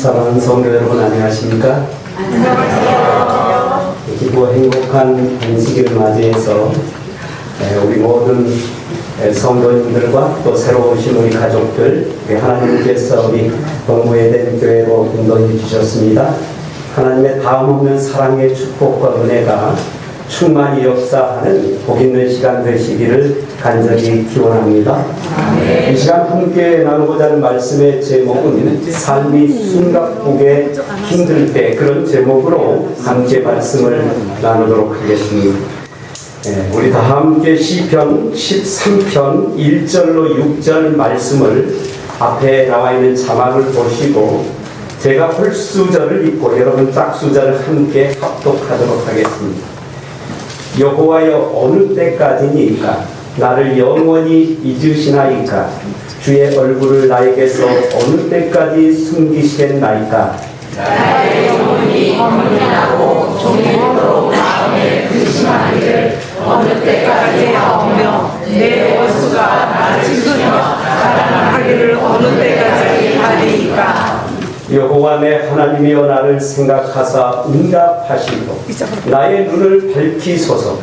사랑하는 성도 여러분, 안녕하십니까? 안녕하세요. 기쁘고 행복한 안식일을 맞이해서 우리 모든 성도님들과 또 새로 오신 우리 가족들, 하나님께서 우리 동부에덴 교회로 인도해 주셨습니다. 하나님의 다음없는 사랑의 축복과 은혜가 충만히 역사하는 복 있는 시간 되시기를 간절히 기원합니다. 이 시간 함께 나누고자 하는 말씀의 제목은 삶이 숨가쁘게 힘들 때, 그런 제목으로 함께 말씀을 나누도록 하겠습니다. 우리 다 함께 시편 13편 1절로 6절 말씀을 앞에 나와 있는 자막을 보시고 제가 홀수절을 읽고 여러분 짝수절을 함께 합독하도록 하겠습니다. 여호와여, 어느 때까지니까 나를 영원히 잊으시나이까? 주의 얼굴을 나에게서 어느 때까지 숨기시겠나이까? 나의 영혼이 허물나고 종일토록 마음에 근심하기를 어느 때까지 하오며 내 원수가 나를 찢으며 자랑하기를 어느 때까지 하리이까? 여호와 내 하나님이여, 나를 생각하사 응답하시고 나의 눈을 밝히소서.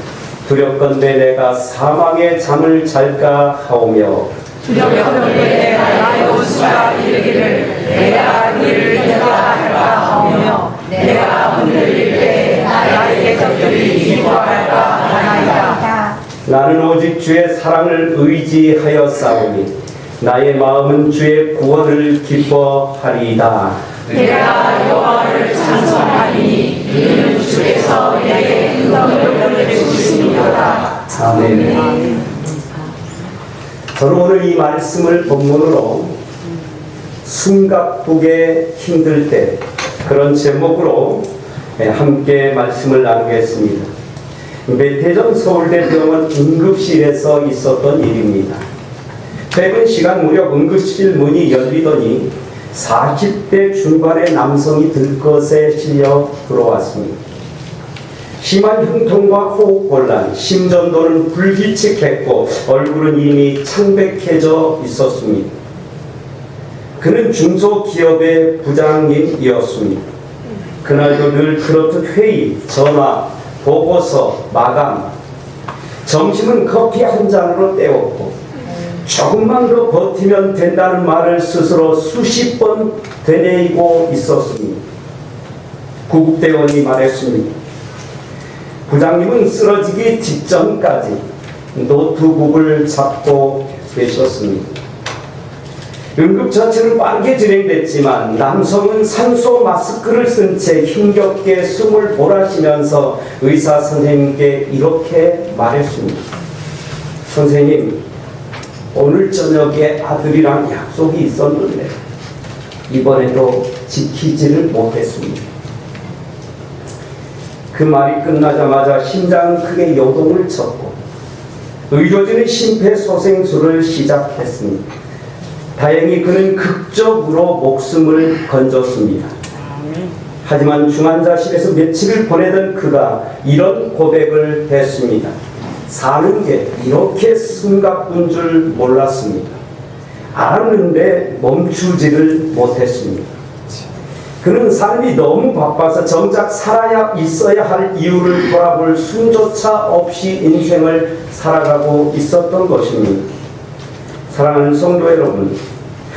두렵건대 내가 사망의 잠을 잘까 하오며 두렵건대 나의 원수가 이르기를 내가 이를 내가 할까 하오며 내가 흔들릴 때 나의 적들이 기뻐할까 하나이다. 나는 오직 주의 사랑을 의지하여 싸우니 나의 마음은 주의 구원을 기뻐하리이다. 내가 여호와를 찬송하니 이는 주께서 내게 큰 너를 주시니로다. 아멘. 저는 오늘 이 말씀을 본문으로 숨가쁘게 힘들 때, 그런 제목으로 함께 말씀을 나누겠습니다. 몇 해 전 서울대병원 응급실에서 있었던 일입니다. 퇴근 시간 무렵 응급실 문이 열리더니 40대 중반의 남성이 들것에 실려 들어왔습니다. 심한 흉통과 호흡곤란, 심전도는 불규칙했고 얼굴은 이미 창백해져 있었습니다. 그는 중소기업의 부장님이었습니다. 그날도 늘 그렇듯 회의, 전화, 보고서, 마감, 점심은 커피 한 잔으로 때웠고 조금만 더 버티면 된다는 말을 스스로 수십 번 되뇌이고 있었습니다. 구급대원이 말했습니다. 부장님은 쓰러지기 직전까지 노트북을 잡고 계셨습니다. 응급처치는 빠르게 진행됐지만 남성은 산소 마스크를 쓴 채 힘겹게 숨을 몰아쉬면서 의사 선생님께 이렇게 말했습니다. 선생님, 오늘 저녁에 아들이랑 약속이 있었는데 이번에도 지키지를 못했습니다. 그 말이 끝나자마자 심장은 크게 요동을 쳤고 의료진은 심폐소생술을 시작했습니다. 다행히 그는 극적으로 목숨을 건졌습니다. 하지만 중환자실에서 며칠을 보내던 그가 이런 고백을 했습니다. 사는 게 이렇게 숨가쁜 줄 몰랐습니다. 알았는데 멈추지를 못했습니다. 그는 삶이 너무 바빠서 정작 살아야 있어야 할 이유를 돌아볼 숨조차 없이 인생을 살아가고 있었던 것입니다. 사랑하는 성도 여러분,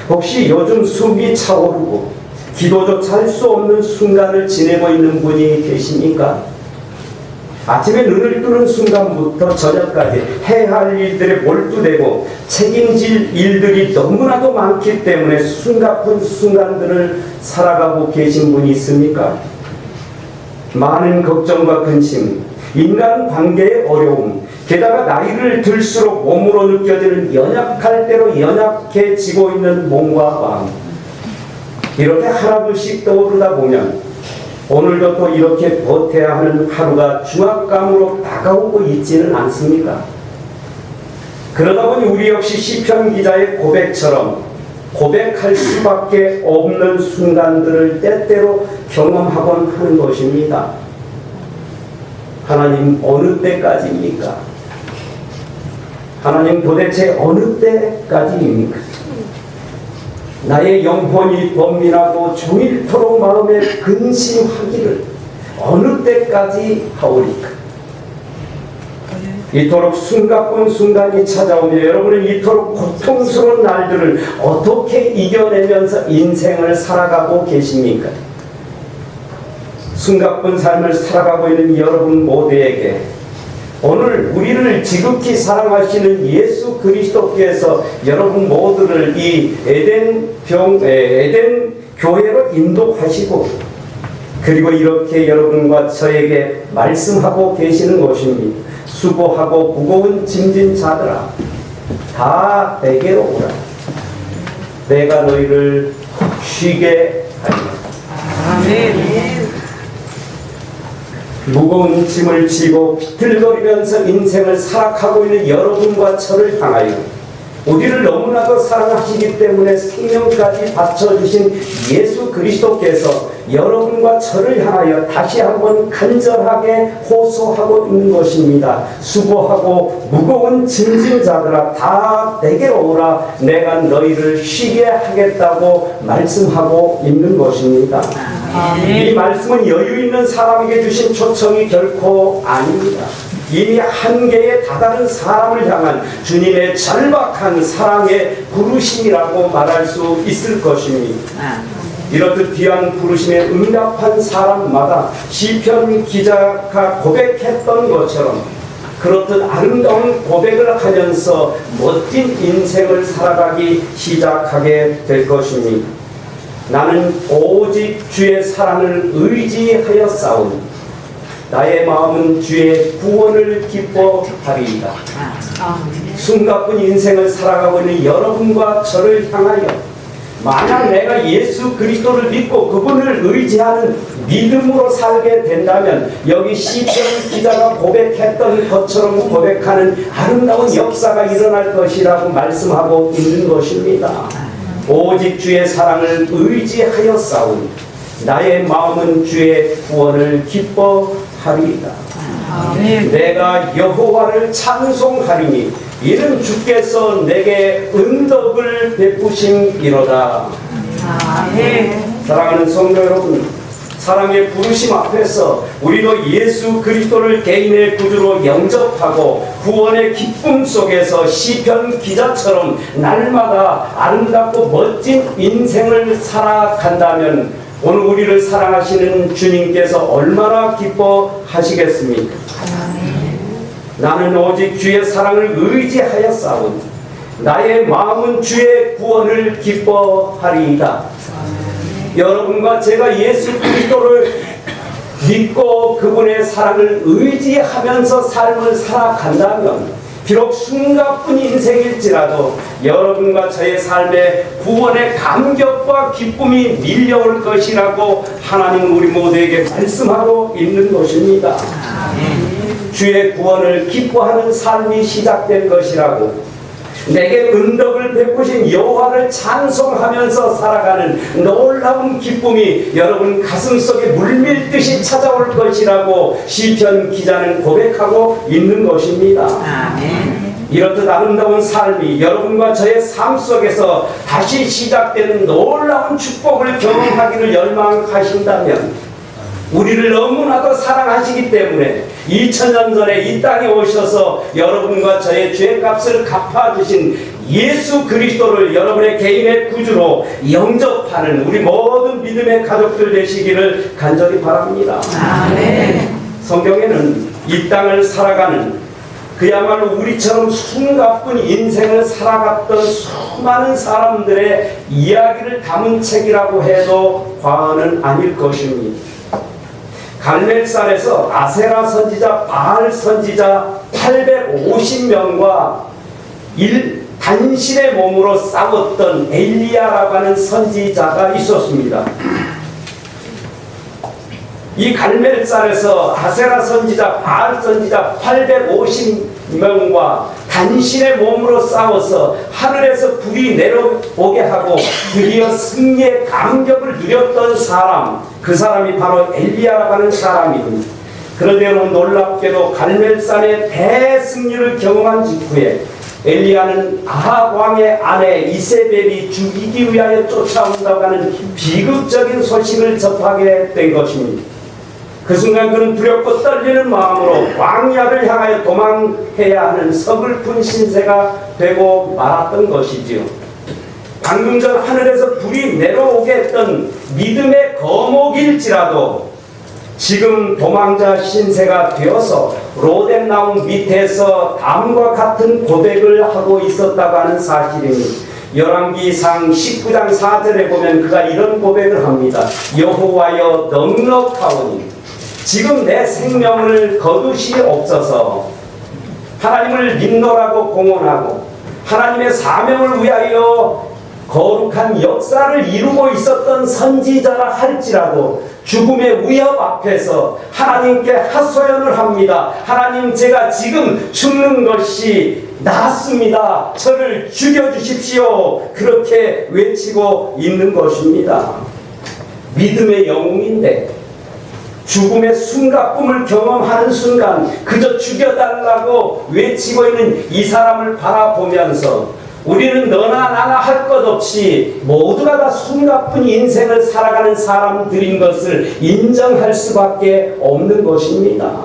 혹시 요즘 숨이 차오르고 기도조차 할 수 없는 순간을 지내고 있는 분이 계십니까? 아침에 눈을 뜨는 순간부터 저녁까지 해야 할 일들에 몰두되고 책임질 일들이 너무나도 많기 때문에 숨가쁜 순간들을 살아가고 계신 분이 있습니까? 많은 걱정과 근심, 인간관계의 어려움, 게다가 나이를 들수록 몸으로 느껴지는 연약할 대로 연약해지고 있는 몸과 마음, 이렇게 하나둘씩 떠오르다 보면 오늘도 또 이렇게 버텨야 하는 하루가 중압감으로 다가오고 있지는 않습니까? 그러다 보니 우리 역시 시편 기자의 고백처럼 고백할 수밖에 없는 순간들을 때때로 경험하곤 하는 것입니다. 하나님, 어느 때까지입니까? 하나님, 도대체 어느 때까지입니까? 나의 영혼이 번민하고 종일토록 마음에 근심하기를 어느 때까지 하오리까? 이토록 숨가쁜 순간이 찾아오며 여러분은 이토록 고통스러운 날들을 어떻게 이겨내면서 인생을 살아가고 계십니까? 숨가쁜 삶을 살아가고 있는 여러분 모두에게 오늘 우리를 지극히 사랑하시는 예수 그리스도께서 여러분 모두를 이 에덴 교회로 인도하시고 그리고 이렇게 여러분과 저에게 말씀하고 계시는 것입니다. 수고하고 무거운 짐진 자들아 다 내게로 오라. 내가 너희를 쉬게 하리라. 아멘. 무거운 짐을 지고 비틀거리면서 인생을 살아가고 있는 여러분과 저를 향하여 우리를 너무나도 사랑하시기 때문에 생명까지 바쳐주신 예수 그리스도께서 여러분과 저를 향하여 다시 한번 간절하게 호소하고 있는 것입니다. 수고하고 무거운 짐진 자들아 다 내게로 오라. 내가 너희를 쉬게 하겠다고 말씀하고 있는 것입니다. 이 말씀은 여유 있는 사람에게 주신 초청이 결코 아닙니다. 이미 한계에 다다른 사람을 향한 주님의 절박한 사랑의 부르심이라고 말할 수 있을 것입니다. 이렇듯 귀한 부르심에 응답한 사람마다 시편 기자가 고백했던 것처럼 그렇듯 아름다운 고백을 하면서 멋진 인생을 살아가기 시작하게 될 것입니다. 나는 오직 주의 사랑을 의지하여 싸우니 나의 마음은 주의 구원을 기뻐하리이다. 숨가쁜 인생을 살아가고 있는 여러분과 저를 향하여 만약 내가 예수 그리스도를 믿고 그분을 의지하는 믿음으로 살게 된다면 여기 시편 기자가 고백했던 것처럼 고백하는 아름다운 역사가 일어날 것이라고 말씀하고 있는 것입니다. 오직 주의 사랑을 의지하여 싸우니 나의 마음은 주의 구원을 기뻐하리이다. 내가 여호와를 찬송하리니 이는 주께서 내게 은덕을 베푸심이로다. 사랑하는 성도 여러분, 사랑의 부르심 앞에서 우리도 예수 그리스도를 개인의 구주로 영접하고 구원의 기쁨 속에서 시편 기자처럼 날마다 아름답고 멋진 인생을 살아간다면 오늘 우리를 사랑하시는 주님께서 얼마나 기뻐하시겠습니까? 나는 오직 주의 사랑을 의지하여 싸우니 나의 마음은 주의 구원을 기뻐하리이다. 여러분과 제가 예수 그리스도를 믿고 그분의 사랑을 의지하면서 삶을 살아간다면 비록 숨가쁜 인생일지라도 여러분과 저의 삶에 구원의 감격과 기쁨이 밀려올 것이라고 하나님은 우리 모두에게 말씀하고 있는 것입니다. 주의 구원을 기뻐하는 삶이 시작될 것이라고 내게 은덕을 베푸신 여호와를 찬송하면서 살아가는 놀라운 기쁨이 여러분 가슴속에 물밀듯이 찾아올 것이라고 시편 기자는 고백하고 있는 것입니다. 이렇듯 아름다운 삶이 여러분과 저의 삶 속에서 다시 시작되는 놀라운 축복을 경험하기를 열망하신다면 우리를 너무나도 사랑하시기 때문에 2000년 전에 이 땅에 오셔서 여러분과 저의 죄값을 갚아주신 예수 그리스도를 여러분의 개인의 구주로 영접하는 우리 모든 믿음의 가족들 되시기를 간절히 바랍니다. 성경에는 이 땅을 살아가는 그야말로 우리처럼 숨가쁜 인생을 살아갔던 수많은 사람들의 이야기를 담은 책이라고 해도 과언은 아닐 것입니다. 갈멜산에서 아세라 선지자, 바알 선지자 850명과 단신의 몸으로 싸웠던 엘리야라고 하는 선지자가 있었습니다. 이 갈멜산에서 아세라 선지자, 바알 선지자 850명과 단신의 몸으로 싸워서 하늘에서 불이 내려오게 하고 드디어 승리의 감격을 누렸던 사람, 그 사람이 바로 엘리야라고 하는 사람입니다. 그런데 놀랍게도 갈멜산의 대승리를 경험한 직후에 엘리야는 아합 왕의 아내 이세벨이 죽이기 위하여 쫓아온다고 하는 비극적인 소식을 접하게 된 것입니다. 그 순간 그는 두렵고 떨리는 마음으로 광야를 향하여 도망해야 하는 서글픈 신세가 되고 말았던 것이지요. 방금 전 하늘에서 불이 내려오게 했던 믿음의 거목일지라도 지금 도망자 신세가 되어서 로뎀나무 밑에서 다음과 같은 고백을 하고 있었다고 하는 사실입니다. 열왕기상 19장 4절에 보면 그가 이런 고백을 합니다. 여호와여 넉넉하오니 지금 내 생명을 거두시옵소서. 하나님을 믿노라고 공언하고 하나님의 사명을 위하여 거룩한 역사를 이루고 있었던 선지자라 할지라도 죽음의 위협 앞에서 하나님께 하소연을 합니다. 하나님, 제가 지금 죽는 것이 낫습니다. 저를 죽여주십시오. 그렇게 외치고 있는 것입니다. 믿음의 영웅인데 죽음의 숨가쁨을 경험하는 순간 그저 죽여달라고 외치고 있는 이 사람을 바라보면서 우리는 너나 나나 할 것 없이 모두가 다 숨가쁜 인생을 살아가는 사람들인 것을 인정할 수밖에 없는 것입니다.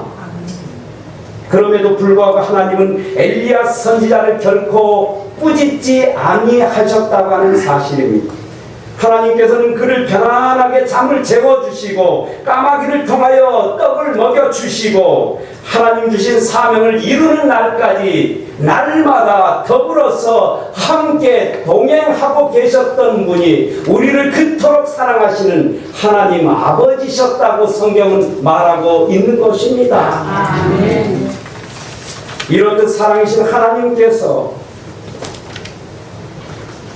그럼에도 불구하고 하나님은 엘리야 선지자를 결코 꾸짖지 아니하셨다고 하는 사실입니다. 하나님께서는 그를 편안하게 잠을 재워주시고 까마귀를 통하여 떡을 먹여주시고 하나님 주신 사명을 이루는 날까지 날마다 더불어서 함께 동행하고 계셨던 분이 우리를 그토록 사랑하시는 하나님 아버지셨다고 성경은 말하고 있는 것입니다. 아멘. 이렇듯 사랑이신 하나님께서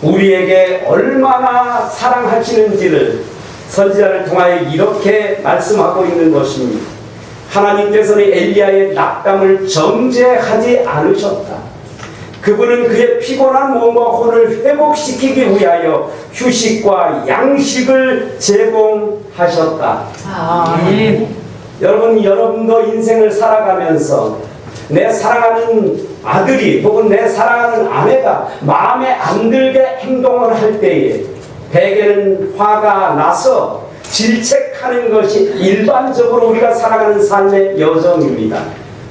우리에게 얼마나 사랑하시는지를 선지자를 통하여 이렇게 말씀하고 있는 것입니다. 하나님께서는 엘리야의 낙담을 정죄하지 않으셨다. 그분은 그의 피곤한 몸과 혼을 회복시키기 위하여 휴식과 양식을 제공하셨다. 아멘. 여러분도 인생을 살아가면서 내 사랑하는 아들이 혹은 내 사랑하는 아내가 마음에 안 들게 행동을 할 때에 대개는 화가 나서 질책하는 것이 일반적으로 우리가 살아가는 삶의 여정입니다.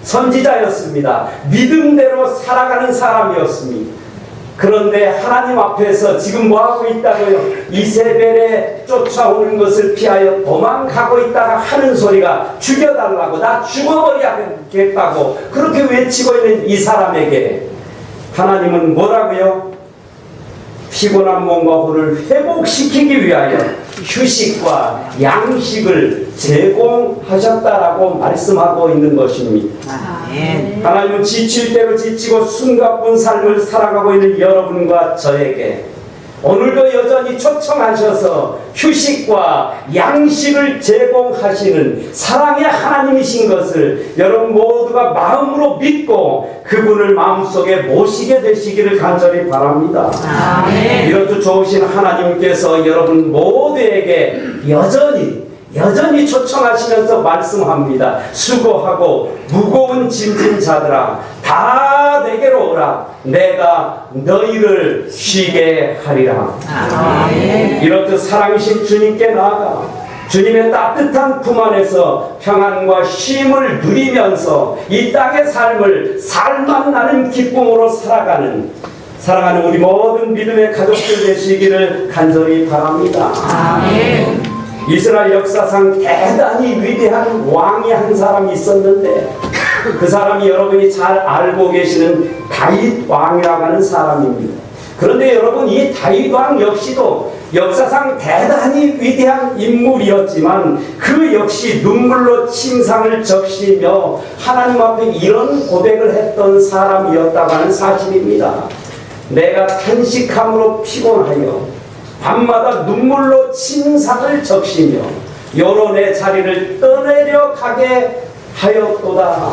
선지자였습니다. 믿음대로 살아가는 사람이었습니다. 그런데 하나님 앞에서 지금 뭐하고 있다고요? 이세벨에 쫓아오는 것을 피하여 도망가고 있다가 하는 소리가 죽여달라고, 나 죽어버려야겠다고 그렇게 외치고 있는 이 사람에게 하나님은 뭐라고요? 피곤한 몸과 혼을 회복시키기 위하여 휴식과 양식을 제공하셨다라고 말씀하고 있는 것입니다. 아멘. 하나님은 지칠 대로 지치고 숨가쁜 삶을 살아가고 있는 여러분과 저에게 오늘도 여전히 초청하셔서 휴식과 양식을 제공하시는 사랑의 하나님이신 것을 여러분 모두가 마음으로 믿고 그분을 마음속에 모시게 되시기를 간절히 바랍니다. 아멘. 이렇듯 좋으신 하나님께서 여러분 모두에게 여전히 초청하시면서 말씀합니다. 수고하고 무거운 짐진 자들아 다 내게로 오라. 내가 너희를 쉬게 하리라. 아멘. 이렇듯 사랑이신 주님께 나아가 주님의 따뜻한 품 안에서 평안과 쉼을 누리면서 이 땅의 삶을 살만 나는 기쁨으로 살아가는 우리 모든 믿음의 가족들 되시기를 간절히 바랍니다. 아멘. 이스라엘 역사상 대단히 위대한 왕이 한 사람이 있었는데 그 사람이 여러분이 잘 알고 계시는 다윗 왕이라고 하는 사람입니다. 그런데 여러분, 이 다윗 왕 역시도 역사상 대단히 위대한 인물이었지만 그 역시 눈물로 침상을 적시며 하나님 앞에 이런 고백을 했던 사람이었다고 하는 사실입니다. 내가 탄식함으로 피곤하여 밤마다 눈물로 침상을 적시며 여론의 자리를 떠내려 가게 하였도다.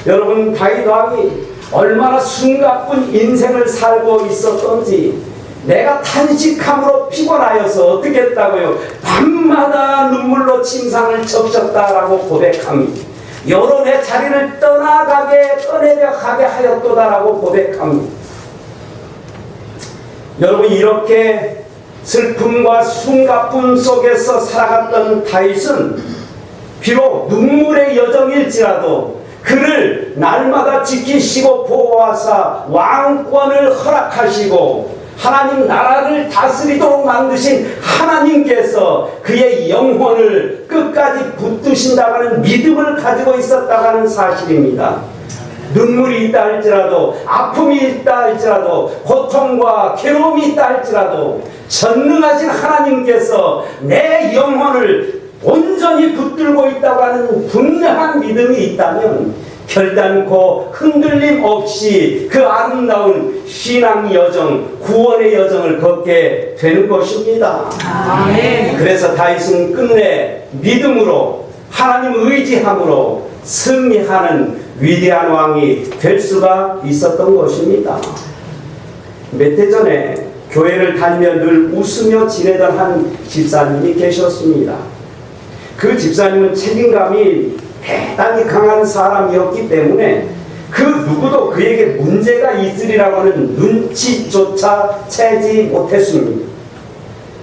여러분, 다윗 왕이 얼마나 숨가쁜 인생을 살고 있었던지 내가 탄식함으로 피곤하여서 어떻게 했다고요? 밤마다 눈물로 침상을 적셨다라고 고백합니다. 여론의 자리를 떠내려 가게 하였도다라고 고백합니다. 여러분, 이렇게 슬픔과 숨가쁨 속에서 살아갔던 다윗은 비록 눈물의 여정일지라도 그를 날마다 지키시고 보호하사 왕권을 허락하시고 하나님 나라를 다스리도록 만드신 하나님께서 그의 영혼을 끝까지 붙드신다고 하는 믿음을 가지고 있었다고 하는 사실입니다. 눈물이 있다 할지라도, 아픔이 있다 할지라도, 고통과 괴로움이 있다 할지라도 전능하신 하나님께서 내 영혼을 온전히 붙들고 있다고 하는 분명한 믿음이 있다면 결단코 흔들림 없이 그 아름다운 신앙 여정, 구원의 여정을 걷게 되는 것입니다. 아멘. 그래서 다윗은 끝내 믿음으로 하나님 의지함으로 승리하는 위대한 왕이 될 수가 있었던 것입니다. 몇 해 전에 교회를 다니며 늘 웃으며 지내던 한 집사님이 계셨습니다. 그 집사님은 책임감이 대단히 강한 사람이었기 때문에 그 누구도 그에게 문제가 있으리라고 하는 눈치조차 채지 못했습니다.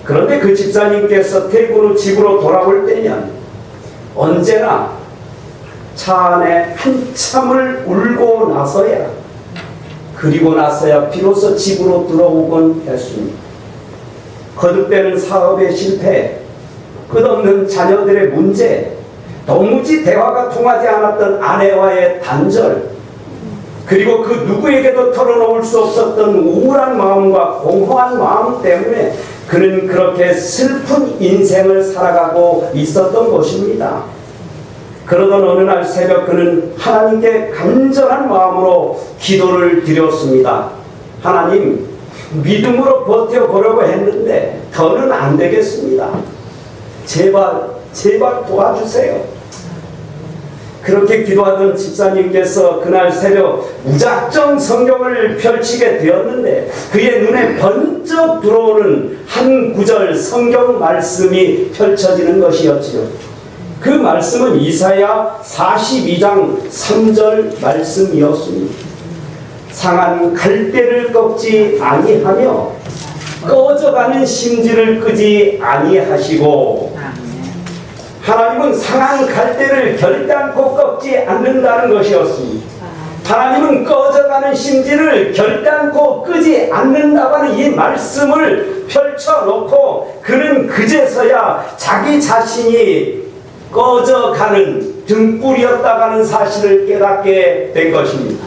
그런데 그 집사님께서 퇴근 후 집으로 돌아올 때면 언제나 차 안에 한참을 울고 나서야, 그리고 나서야 비로소 집으로 들어오곤 했습니다. 거듭되는 사업의 실패, 끝없는 자녀들의 문제, 도무지 대화가 통하지 않았던 아내와의 단절, 그리고 그 누구에게도 털어놓을 수 없었던 우울한 마음과 공허한 마음 때문에 그는 그렇게 슬픈 인생을 살아가고 있었던 것입니다. 그러던 어느 날 새벽 그는 하나님께 간절한 마음으로 기도를 드렸습니다. 하나님, 믿음으로 버텨보려고 했는데 더는 안 되겠습니다. 제발 도와주세요. 그렇게 기도하던 집사님께서 그날 새벽 무작정 성경을 펼치게 되었는데 그의 눈에 번쩍 들어오는 한 구절 성경 말씀이 펼쳐지는 것이었지요. 그 말씀은 이사야 42장 3절 말씀이었습니다. 상한 갈대를 꺾지 아니하며 꺼져가는 심지를 끄지 아니하시고, 하나님은 상한 갈대를 결단코 꺾지 않는다는 것이었습니다. 하나님은 꺼져가는 심지를 결단코 끄지 않는다고 하는 이 말씀을 펼쳐놓고 그는 그제서야 자기 자신이 꺼져가는 등불이었다고 하는 사실을 깨닫게 된 것입니다.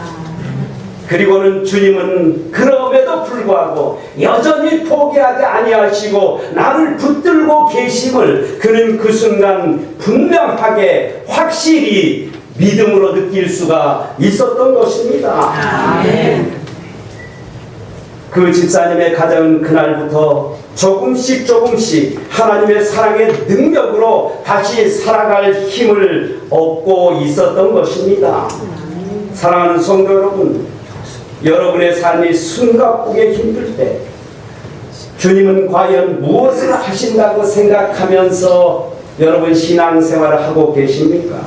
그리고는 주님은 그럼에도 불구하고 여전히 포기하지 아니하시고 나를 붙들고 계심을 그는 그 순간 분명하게 확실히 믿음으로 느낄 수가 있었던 것입니다. 아멘. 그 집사님의 가정은 그날부터 조금씩 하나님의 사랑의 능력으로 다시 살아갈 힘을 얻고 있었던 것입니다. 사랑하는 성도 여러분, 여러분의 삶이 숨가쁘게 힘들 때 주님은 과연 무엇을 하신다고 생각하면서 여러분 신앙생활을 하고 계십니까?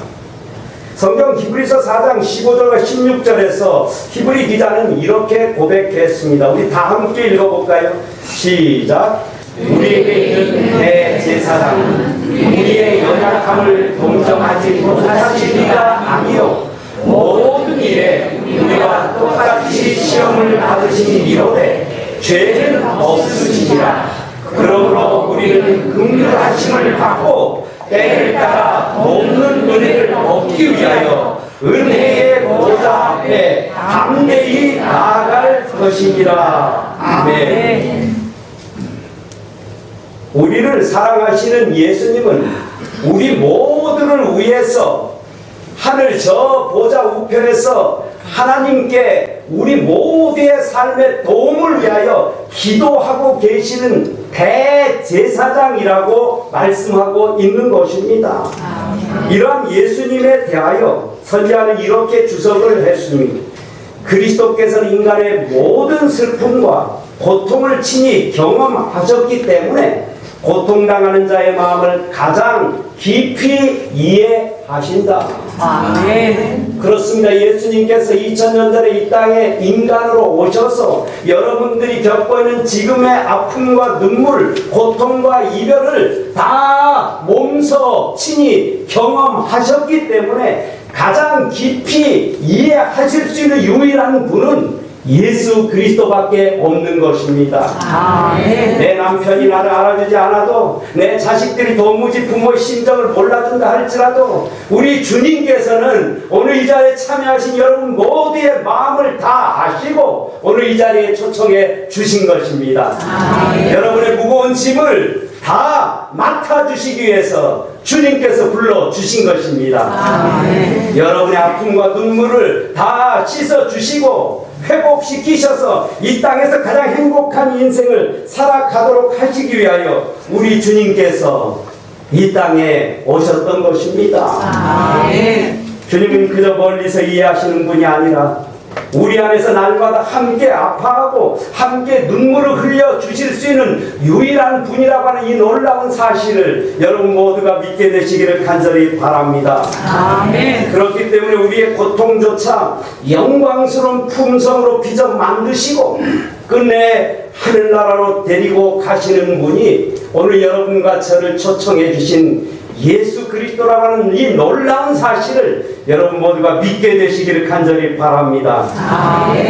성경 히브리서 4장 15절과 16절에서 히브리 기자는 이렇게 고백했습니다. 우리 다 함께 읽어볼까요? 시작. 우리에게 있는 대제사장은 우리의 연약함을 동정하지 못하실 리가 아니요 모든 일에 우리와 똑같이 시험을 받으시니 이로되 죄는 없으시니라. 그러므로 우리는 긍휼하심을 받고 때를 따라 돕는 은혜를 얻기 위하여 은혜의 보좌 앞에 담대히 나아갈 것이니라. 아멘. 우리를 사랑하시는 예수님은 우리 모두를 위해서 하늘 저 보좌 우편에서 하나님께 우리 모두의 삶의 도움을 위하여 기도하고 계시는 대제사장이라고 말씀하고 있는 것입니다. 이러한 예수님에 대하여 선지자는 이렇게 주석을 했습니다. 그리스도께서는 인간의 모든 슬픔과 고통을 친히 경험하셨기 때문에 고통당하는 자의 마음을 가장 깊이 하신다. 아멘. 그렇습니다. 예수님께서 2000년 전에 이 땅에 인간으로 오셔서 여러분들이 겪고 있는 지금의 아픔과 눈물, 고통과 이별을 다 몸소 친히 경험하셨기 때문에 가장 깊이 이해하실 수 있는 유일한 분은 예수 그리스도밖에 없는 것입니다. 아멘. 내 남편이 나를 알아주지 않아도, 내 자식들이 도무지 부모의 심정을 몰라준다 할지라도 우리 주님께서는 오늘 이 자리에 참여하신 여러분 모두의 마음을 다 아시고 오늘 이 자리에 초청해 주신 것입니다. 여러분의 무거운 짐을 다 맡아주시기 위해서 주님께서 불러주신 것입니다. 여러분의 아픔과 눈물을 다 씻어주시고 회복시키셔서 이 땅에서 가장 행복한 인생을 살아가도록 하시기 위하여 우리 주님께서 이 땅에 오셨던 것입니다. 주님은 그저 멀리서 이해하시는 분이 아니라 우리 안에서 날마다 함께 아파하고 함께 눈물을 흘려 주실 수 있는 유일한 분이라고 하는 이 놀라운 사실을 여러분 모두가 믿게 되시기를 간절히 바랍니다. 아멘. 그렇기 때문에 우리의 고통조차 영광스러운 품성으로 빚어 만드시고 끝내 하늘나라로 데리고 가시는 분이 오늘 여러분과 저를 초청해 주신 예수 그리스도라고 하는 이 놀라운 사실을 여러분 모두가 믿게 되시기를 간절히 바랍니다.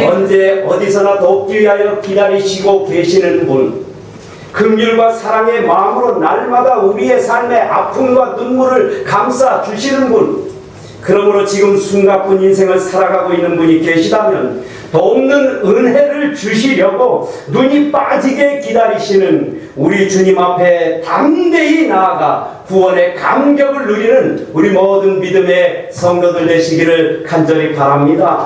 언제 어디서나 돕기 위하여 기다리시고 계시는 분, 긍휼과 사랑의 마음으로 날마다 우리의 삶의 아픔과 눈물을 감싸 주시는 분, 그러므로 지금 숨가쁜 인생을 살아가고 있는 분이 계시다면 돕는 은혜를 주시려고 눈이 빠지게 기다리시는 우리 주님 앞에 담대히 나아가 구원의 감격을 누리는 우리 모든 믿음의 성도들 되시기를 간절히 바랍니다.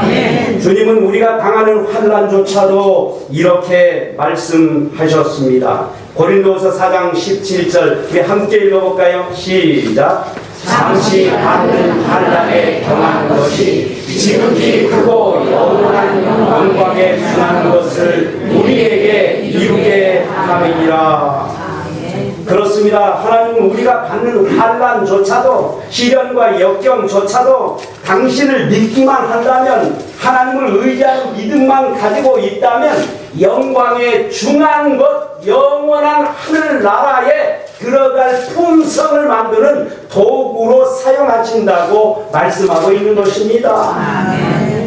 아멘. 주님은 우리가 당하는 환난조차도 이렇게 말씀하셨습니다. 고린도서 4장 17절 우리 함께 읽어볼까요? 시작. 잠시 받는 환난에 경한 것이 지극히 크고 영원한 영광에 준하는 것을 우리에게 이루게 함이니라. 그렇습니다. 하나님은 우리가 받는 환난조차도, 시련과 역경조차도 당신을 믿기만 한다면, 하나님을 의지하는 믿음만 가지고 있다면 영광에 중한 것, 영원한 하늘나라에 들어갈 품성을 만드는 도구로 사용하신다고 말씀하고 있는 것입니다.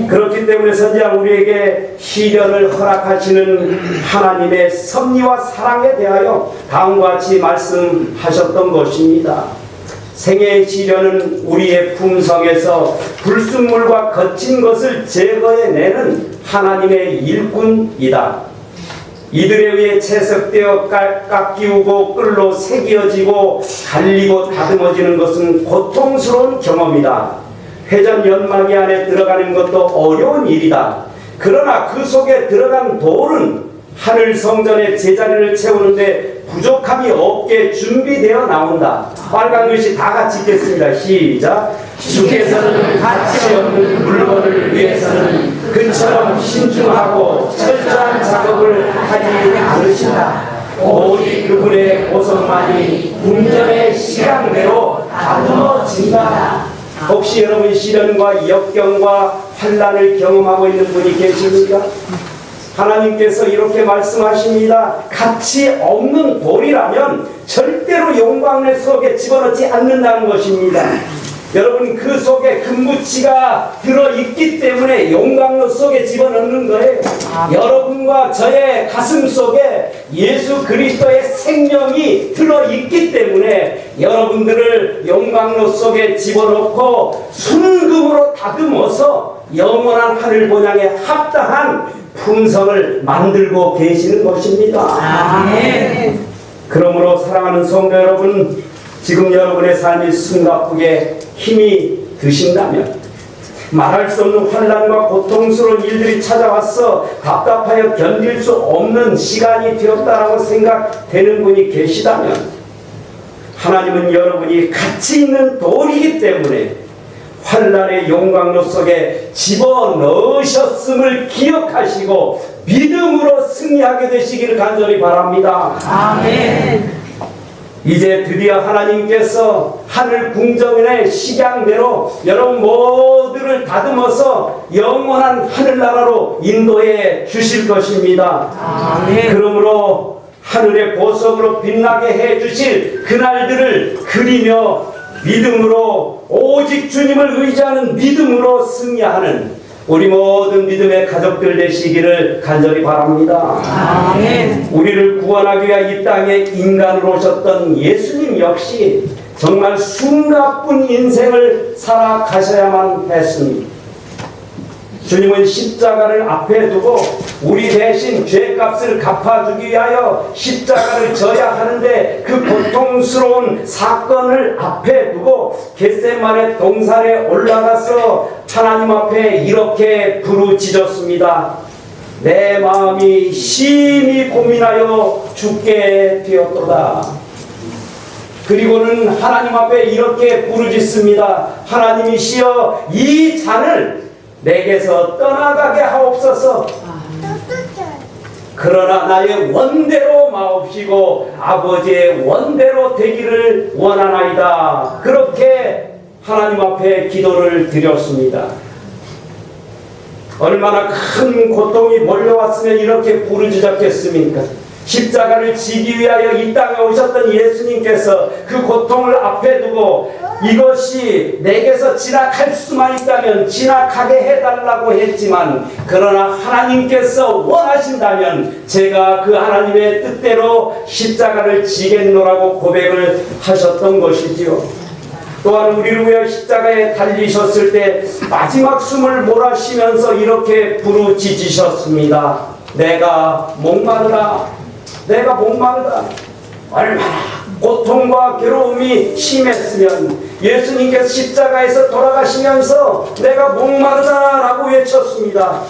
그렇기 때문에 선지자 우리에게 시련을 허락하시는 하나님의 섭리와 사랑에 대하여 다음과 같이 말씀하셨던 것입니다. 생애의 시련은 우리의 품성에서 불순물과 거친 것을 제거해내는 하나님의 일꾼이다. 이들에 의해 채석되어 깎이우고 끌로 새겨지고 갈리고 다듬어지는 것은 고통스러운 경험이다. 회전 연막이 안에 들어가는 것도 어려운 일이다. 그러나 그 속에 들어간 돌은 하늘 성전의 제자리를 채우는데 부족함이 없게 준비되어 나온다. 빨간 글씨 다 같이 읽겠습니다. 시작. 주께서는 가치 없는 물건을 위해서는 그처럼 신중하고 철저한 작업을 하지 않으신다. 오직 그분의 보석만이 운전의 시간대로 다듬어진다. 혹시 여러분 시련과 역경과 환난을 경험하고 있는 분이 계십니까? 하나님께서 이렇게 말씀하십니다. 가치 없는 돌이라면 절대로 용광로 속에 집어넣지 않는다는 것입니다. 여러분 그 속에 금붙이가 들어있기 때문에 용광로 속에 집어넣는 거예요. 여러분과 저의 가슴 속에 예수 그리스도의 생명이 들어있기 때문에 여러분들을 용광로 속에 집어넣고 순금으로 다듬어서 영원한 하늘 본향에 합당한 품성을 만들고 계시는 것입니다. 아멘. 그러므로 사랑하는 성도 여러분, 지금 여러분의 삶이 숨가쁘게 힘이 드신다면, 말할 수 없는 환난과 고통스러운 일들이 찾아와서 답답하여 견딜 수 없는 시간이 되었다라고 생각되는 분이 계시다면, 하나님은 여러분이 가치 있는 돌이기 때문에 환난의 용광로 속에 집어넣으셨음을 기억하시고 믿음으로 승리하게 되시기를 간절히 바랍니다. 아멘. 이제 드디어 하나님께서 하늘 궁정의 식양대로 여러분 모두를 다듬어서 영원한 하늘나라로 인도해 주실 것입니다. 아멘. 그러므로 하늘의 보석으로 빛나게 해 주실 그날들을 그리며 믿음으로 오직 주님을 의지하는 믿음으로 승리하는 우리 모든 믿음의 가족들 되시기를 간절히 바랍니다. 아멘. 우리를 구원하기 위해 이 땅에 인간으로 오셨던 예수님 역시 정말 숨가쁜 인생을 살아가셔야만 했습니다. 주님은 십자가를 앞에 두고 우리 대신 죄값을 갚아주기 위하여 십자가를 져야 하는데 그 고통스러운 사건을 앞에 두고 겟세마네 동산에 올라가서 하나님 앞에 이렇게 부르짖었습니다. 내 마음이 심히 고민하여 죽게 되었도다. 그리고는 하나님 앞에 이렇게 부르짖습니다. 하나님이시여 이 잔을 내게서 떠나가게 하옵소서. 그러나 나의 원대로 마옵시고 아버지의 원대로 되기를 원하나이다. 그렇게 하나님 앞에 기도를 드렸습니다. 얼마나 큰 고통이 몰려왔으면 이렇게 부르짖었겠습니까? 십자가를 지기 위하여 이 땅에 오셨던 예수님께서 그 고통을 앞에 두고 이것이 내게서 지나갈 수만 있다면 지나가게 해달라고 했지만 그러나 하나님께서 원하신다면 제가 그 하나님의 뜻대로 십자가를 지겠노라고 고백을 하셨던 것이지요. 또한 우리를 위해 십자가에 달리셨을 때 마지막 숨을 몰아쉬면서 이렇게 부르짖으셨습니다. 내가 목마르다. 내가 목마르다. 얼마나 고통과 괴로움이 심했으면 예수님께서 십자가에서 돌아가시면서 내가 목마르다라고 외쳤습니다.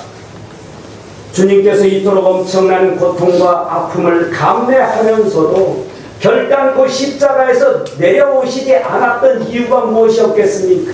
주님께서 이토록 엄청난 고통과 아픔을 감내하면서도 결단코 십자가에서 내려오시지 않았던 이유가 무엇이었겠습니까?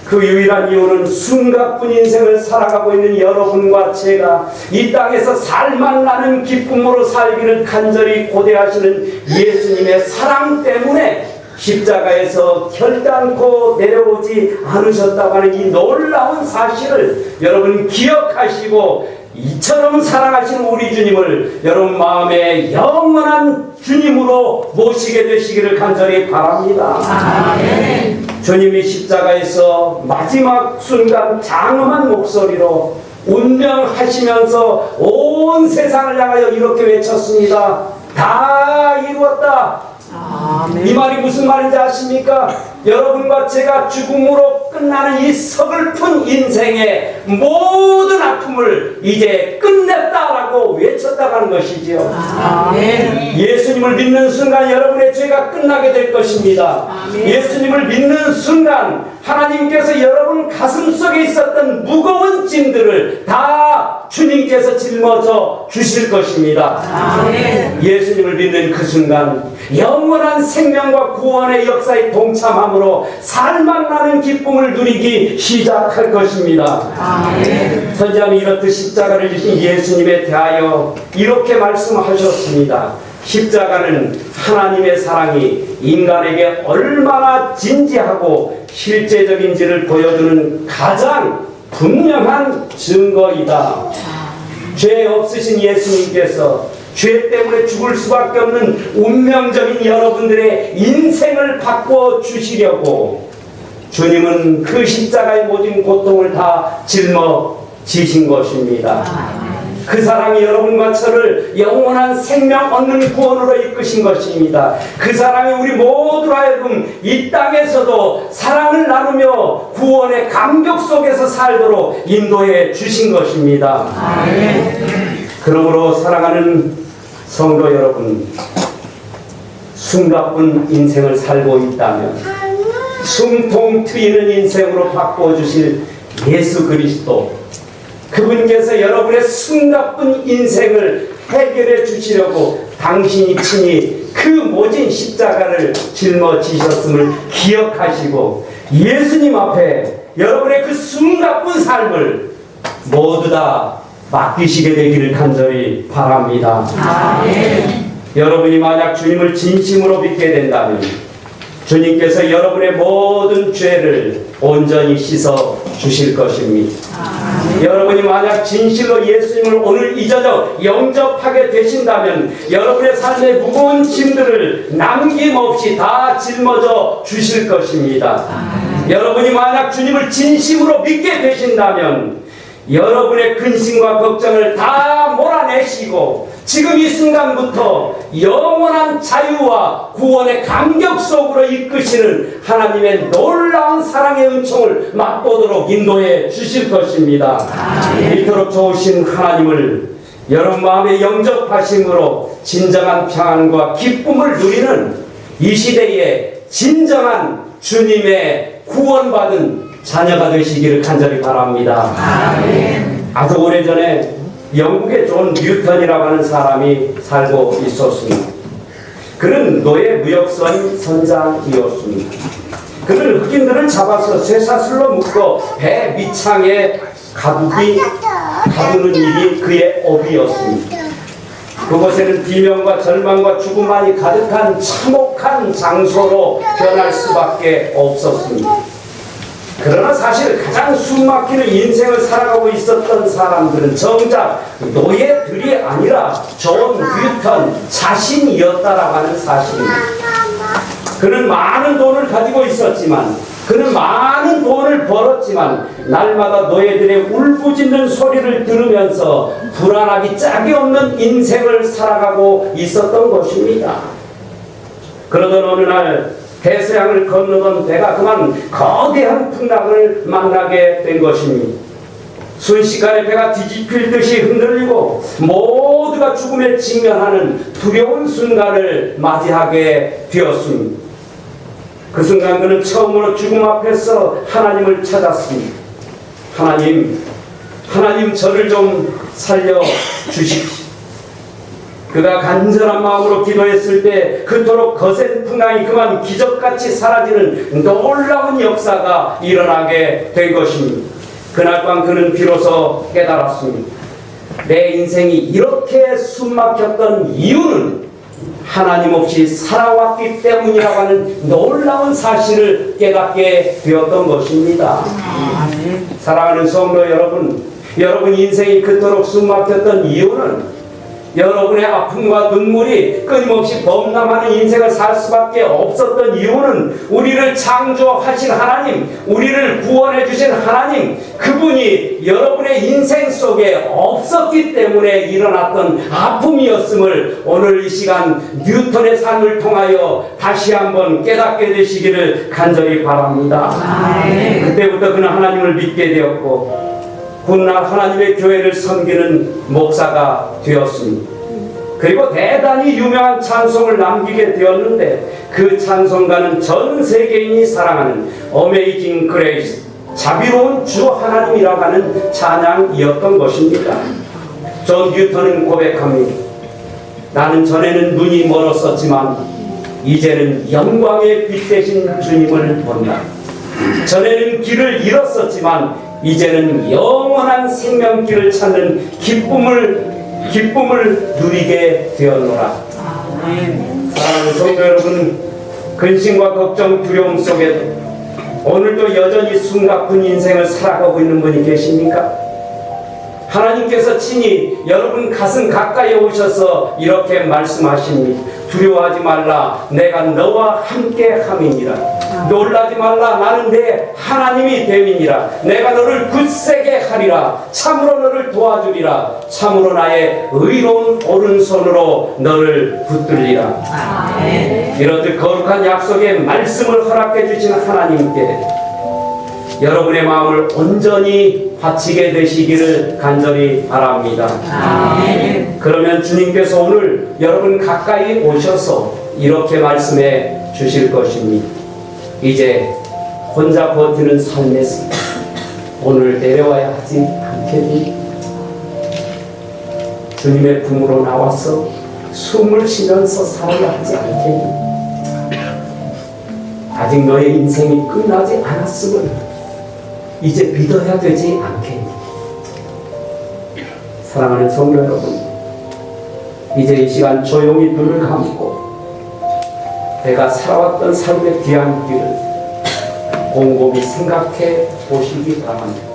그 유일한 이유는 숨가쁜 인생을 살아가고 있는 여러분과 제가 이 땅에서 살만 나는 기쁨으로 살기를 간절히 고대하시는 예수님의 사랑 때문에 십자가에서 결단코 내려오지 않으셨다고 하는 이 놀라운 사실을 여러분 기억하시고 이처럼 사랑하시는 우리 주님을 여러분 마음에 영원한 주님으로 모시게 되시기를 간절히 바랍니다. 아멘. 주님이 십자가에서 마지막 순간 장엄한 목소리로 운명하시면서 온 세상을 향하여 이렇게 외쳤습니다. 다 이루었다. 아멘. 이 말이 무슨 말인지 아십니까? 여러분과 제가 죽음으로 끝나는 이 서글픈 인생의 모든 아픔을 이제 끝냈다라고 외쳤다고 하는 것이지요. 아멘. 예수님을 믿는 순간 여러분의 죄가 끝나게 될 것입니다. 아멘. 예수님을 믿는 순간 하나님께서 여러분 가슴 속에 있었던 무거운 짐들을 다 주님께서 짊어져 주실 것입니다. 아멘. 예수님을 믿는 그 순간 영원한 생명과 구원의 역사에 동참함으로 살만나는 기쁨을 누리기 시작할 것입니다. 아멘. 선지자는 이렇듯 십자가를 지신 예수님에 대하여 이렇게 말씀하셨습니다. 십자가는 하나님의 사랑이 인간에게 얼마나 진지하고 실제적인지를 보여주는 가장 분명한 증거이다. 죄 없으신 예수님께서 죄 때문에 죽을 수밖에 없는 운명적인 여러분들의 인생을 바꿔 주시려고 주님은 그 십자가의 모든 고통을 다 짊어지신 것입니다. 그 사랑이 여러분과 저를 영원한 생명 얻는 구원으로 이끄신 것입니다. 그 사랑이 우리 모두로 하여금 이 땅에서도 사랑을 나누며 구원의 감격 속에서 살도록 인도해 주신 것입니다. 그러므로 사랑하는 성도 여러분, 숨가쁜 인생을 살고 있다면 숨통 트이는 인생으로 바꿔주실 예수 그리스도, 그분께서 여러분의 숨가쁜 인생을 해결해 주시려고 당신이 친히 그 모진 십자가를 짊어지셨음을 기억하시고 예수님 앞에 여러분의 그 숨가쁜 삶을 모두 다 맡기시게 되기를 간절히 바랍니다. 아멘. 여러분이 만약 주님을 진심으로 믿게 된다면 주님께서 여러분의 모든 죄를 온전히 씻어 주실 것입니다. 여러분이 만약 진실로 예수님을 오늘 이 저녁 영접하게 되신다면 여러분의 삶의 무거운 짐들을 남김없이 다 짊어져 주실 것입니다. 여러분이 만약 주님을 진심으로 믿게 되신다면 여러분의 근심과 걱정을 다 몰아내시고 지금 이 순간부터 영원한 자유와 구원의 감격 속으로 이끄시는 하나님의 놀라운 사랑의 은총을 맛보도록 인도해 주실 것입니다. 이토록 좋으신 하나님을 여러분 마음에 영접하심으로 진정한 평안과 기쁨을 누리는 이 시대에 진정한 주님의 구원받은 자녀가 되시기를 간절히 바랍니다. 아주 오래전에 영국의 존 뉴턴이라고 하는 사람이 살고 있었습니다. 그는 노예 무역선 선장이었습니다. 그는 흑인들을 잡아서 쇠사슬로 묶어 배 밑창에 가두는 일이 그의 업이었습니다. 그곳에는 비명과 절망과 죽음만이 가득한 참혹한 장소로 변할 수밖에 없었습니다. 그러나 사실 가장 숨막히는 인생을 살아가고 있었던 사람들은 정작 노예들이 아니라 존 뉴턴 자신이었다라고 하는 사실입니다. 그는 많은 돈을 가지고 있었지만, 그는 많은 돈을 벌었지만 날마다 노예들의 울부짖는 소리를 들으면서 불안하기 짝이 없는 인생을 살아가고 있었던 것입니다. 그러던 어느 날 대서양을 건너던 배가 그만 거대한 풍랑을 만나게 된 것입니다. 순식간에 배가 뒤집힐 듯이 흔들리고 모두가 죽음에 직면하는 두려운 순간을 맞이하게 되었습니다. 그 순간 그는 처음으로 죽음 앞에서 하나님을 찾았습니다. 하나님 저를 좀 살려 주십시오. 그가 간절한 마음으로 기도했을 때 그토록 거센 풍랑이 그만 기적같이 사라지는 놀라운 역사가 일어나게 된 것입니다. 그날 밤 그는 비로소 깨달았습니다. 내 인생이 이렇게 숨막혔던 이유는 하나님 없이 살아왔기 때문이라고 하는 놀라운 사실을 깨닫게 되었던 것입니다. 사랑하는 성도 여러분, 여러분 인생이 그토록 숨막혔던 이유는 여러분의 아픔과 눈물이 끊임없이 범람하는 인생을 살 수밖에 없었던 이유는 우리를 창조하신 하나님, 우리를 구원해 주신 하나님, 그분이 여러분의 인생 속에 없었기 때문에 일어났던 아픔이었음을 오늘 이 시간 뉴턴의 삶을 통하여 다시 한번 깨닫게 되시기를 간절히 바랍니다. 그때부터 그는 하나님을 믿게 되었고 훗날 하나님의 교회를 섬기는 목사가 되었습니다. 그리고 대단히 유명한 찬송을 남기게 되었는데 그 찬송가는 전 세계인이 사랑하는 어메이징 그레이스, 자비로운 주 하나님이라고 하는 찬양이었던 것입니다. 존 뉴턴은 고백합니다. 나는 전에는 눈이 멀었었지만 이제는 영광의 빛 되신 주님을 본다. 전에는 길을 잃었었지만 이제는 영원한 생명길을 찾는 기쁨을 누리게 되었노라. 사랑하는 성도 여러분, 근심과 걱정, 두려움 속에도 오늘도 여전히 숨가쁜 인생을 살아가고 있는 분이 계십니까? 하나님께서 친히 여러분 가슴 가까이 오셔서 이렇게 말씀하십니다. 두려워하지 말라, 내가 너와 함께 함이니라. 놀라지 말라, 나는 내 하나님이 됨이니라. 내가 너를 굳세게 하리라. 참으로 너를 도와주리라. 참으로 나의 의로운 오른손으로 너를 붙들리라. 이렇듯 거룩한 약속의 말씀을 허락해 주신 하나님께 여러분의 마음을 온전히 바치게 되시기를 간절히 바랍니다. 그러면 주님께서 오늘 여러분 가까이 오셔서 이렇게 말씀해 주실 것입니다. 이제 혼자 버티는 삶에서 오늘 내려와야 하지 않겠니? 주님의 품으로 나와서 숨을 쉬면서 살아야 하지 않겠니? 아직 너의 인생이 끝나지 않았음을 이제 믿어야 되지 않겠니? 사랑하는 성도 여러분, 이제 이 시간 조용히 눈을 감고 내가 살아왔던 삶의 귀한 길을 곰곰이 생각해 보시기 바랍니다.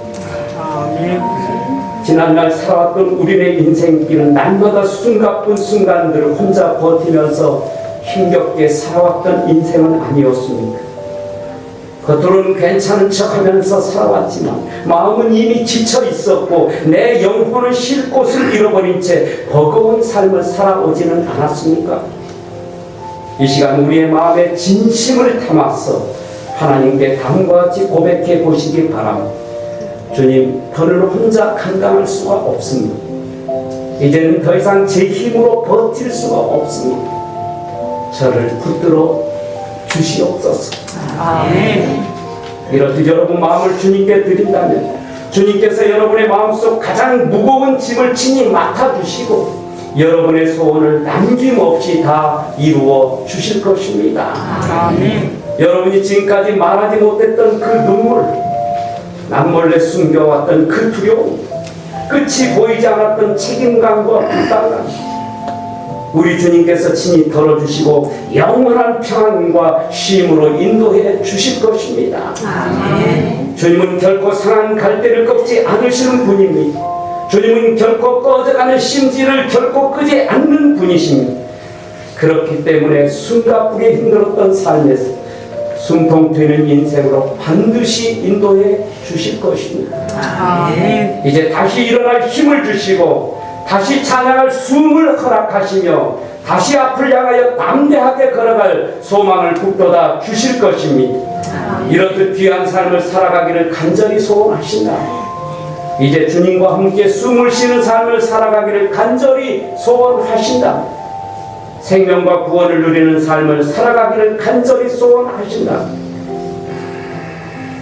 지난날 살아왔던 우리의 인생길은 날마다 숨가쁜 순간들을 혼자 버티면서 힘겹게 살아왔던 인생은 아니었습니까? 겉으로는 괜찮은 척하면서 살아왔지만 마음은 이미 지쳐 있었고 내 영혼은 쉴 곳을 잃어버린 채 버거운 삶을 살아오지는 않았습니까? 이 시간 우리의 마음에 진심을 담아서 하나님께 다음과 같이 고백해 보시기 바랍니다. 주님, 저는 혼자 감당할 수가 없습니다. 이제는 더 이상 제 힘으로 버틸 수가 없습니다. 저를 붙들어 주시옵소서. 아멘. 이렇듯 여러분 마음을 주님께 드린다면 주님께서 여러분의 마음속 가장 무거운 짐을 친히 맡아주시고 여러분의 소원을 남김없이 다 이루어 주실 것입니다. 아멘. 여러분이 지금까지 말하지 못했던 그 눈물, 남몰래 숨겨왔던 그 두려움, 끝이 보이지 않았던 책임감과 부담감, 우리 주님께서 친히 덜어주시고 영원한 평안과 쉼으로 인도해 주실 것입니다. 아멘. 주님은 결코 상한 갈대를 꺾지 않으시는 분입니다. 주님은 결코 꺼져가는 심지를 결코 끄지 않는 분이십니다. 그렇기 때문에 숨가쁘게 힘들었던 삶에서 숨통 트이는 인생으로 반드시 인도해 주실 것입니다. 아멘. 이제 다시 일어날 힘을 주시고 다시 찬양할 숨을 허락하시며 다시 앞을 향하여 담대하게 걸어갈 소망을 북돋아 주실 것입니다. 이렇듯 귀한 삶을 살아가기를 간절히 소원하신다. 이제 주님과 함께 숨을 쉬는 삶을 살아가기를 간절히 소원하신다. 생명과 구원을 누리는 삶을 살아가기를 간절히 소원하신다.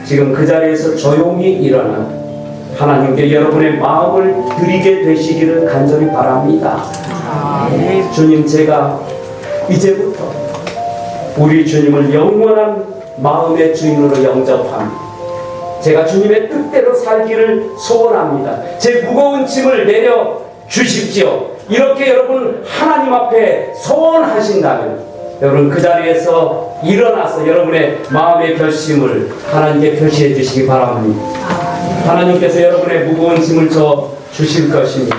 지금 그 자리에서 조용히 일어나 하나님께 여러분의 마음을 드리게 되시기를 간절히 바랍니다. 아멘. 주님, 제가 이제부터 우리 주님을 영원한 마음의 주인으로 영접합니다. 제가 주님의 뜻대로 살기를 소원합니다. 제 무거운 짐을 내려 주십시오. 이렇게 여러분 하나님 앞에 소원하신다면 여러분 그 자리에서 일어나서 여러분의 마음의 결심을 하나님께 표시해 주시기 바랍니다. 하나님께서 여러분의 무거운 짐을 져 주실 것입니다.